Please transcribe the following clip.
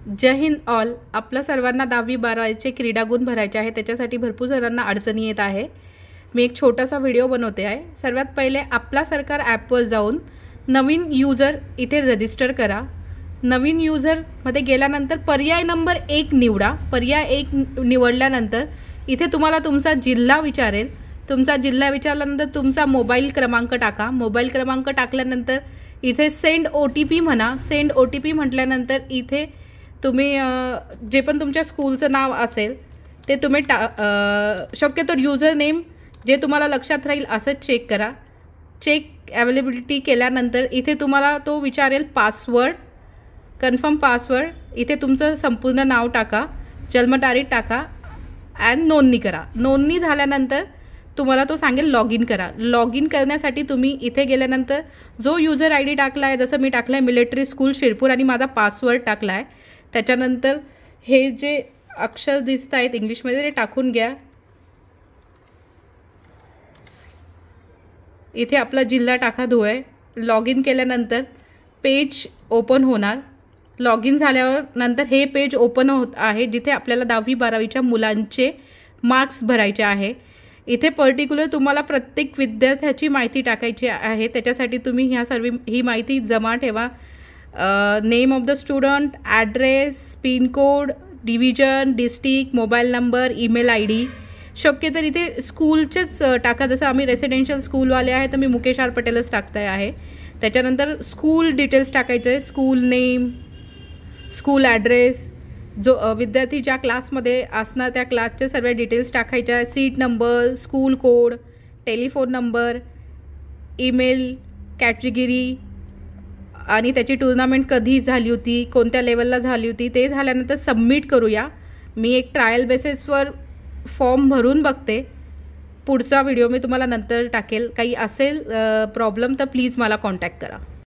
जय Hind all. आपल्या सर्वांना 10वी 12वीचे क्रीडागुण भरायचे आहे. त्याच्यासाठी भरपूर जणांना अडचणी येत आहे. मी एक छोटासा व्हिडिओ बनवते आहे. सर्वात पहिले आपला सरकार ॲपवर जाऊन नवीन यूजर इथे रजिस्टर करा. नवीन यूजरमध्ये गेल्यानंतर पर्याय नंबर 1 निवडा. पर्याय 1 निवडल्यानंतर इथे तुम्हाला तुमचा जिल्हा विचारेल. तुमचा जिल्हा विचारल्यानंतर तुमचा मोबाईल क्रमांक टाका. मोबाईल क्रमांक टाकल्यानंतर इथे सेंड OTP म्हणा. सेंड OTP म्हटल्यानंतर इथे तुम्ही जे पण तुमच्या स्कूलचं नाव असेल ते तुम्ही शक्यतो यूजर नेम जे तुम्हाला लक्षात राहील असंच चेक करा. चेक अवेलेबिलिटी केल्यानंतर इथे तुम्हाला तो विचारेल पासवर्ड, कन्फर्म पासवर्ड. इथे तुमचं संपूर्ण नाव टाका, जन्मतारीख टाका आणि नोंदणी करा. नोंदणी झाल्यानंतर तुम्हाला तो सांगेल लॉग इन करा. लॉग इन करण्यासाठी तुम्ही इथे गेल्यानंतर जो यूजर ID टाकला आहे, जसं मी टाकलं आहे मिलिटरी स्कूल शिरपूर आणि माझा पासवर्ड टाकला आहे, त्याच्यानंतर हे जे अक्षर दिसत आहेत इंग्लिशमध्ये ते टाकून घ्या. इथे आपला जिल्हा टाका धुळे. लॉग इन केल्यानंतर पेज ओपन होणार. लॉग इन झाल्यावर नंतर हे पेज ओपन होत आहे जिथे आपल्याला 10वी 12वीच्या मुलांचे मार्क्स भरायचे आहे. इथे पर्टिक्युलर तुम्हाला प्रत्येक विद्यार्थ्याची माहिती टाकायची आहे. त्याच्यासाठी तुम्ही ही माहिती जमा ठेवा. Name of the student, address, pincode, division, district, mobile number, email ID. शक्य तर इथे स्कूलचेच टाका. जसं आम्ही रेसिडेन्शियल स्कूलवाले आहे तर मी मुकेश R पटेलच टाकते आहे. त्याच्यानंतर स्कूल डिटेल्स टाकायचे आहे. स्कूल नेम, स्कूल ॲड्रेस, जो विद्यार्थी ज्या क्लासमध्ये असणार त्या क्लासचे सर्व डिटेल्स टाकायचे आहे. Seat number, school code, telephone number, email, category आणि त्याची टुर्नामेंट कधी झाली होती, कोणत्या लेवलला झाली होती. ते झाल्यानंतर सबमिट करूया. मी एक ट्रायल बेसिसवर फॉर्म भरून बघते. पुढचा व्हिडिओ मी तुम्हाला नंतर टाकेल. काही असेल प्रॉब्लेम तर प्लीज मला कॉन्टॅक्ट करा.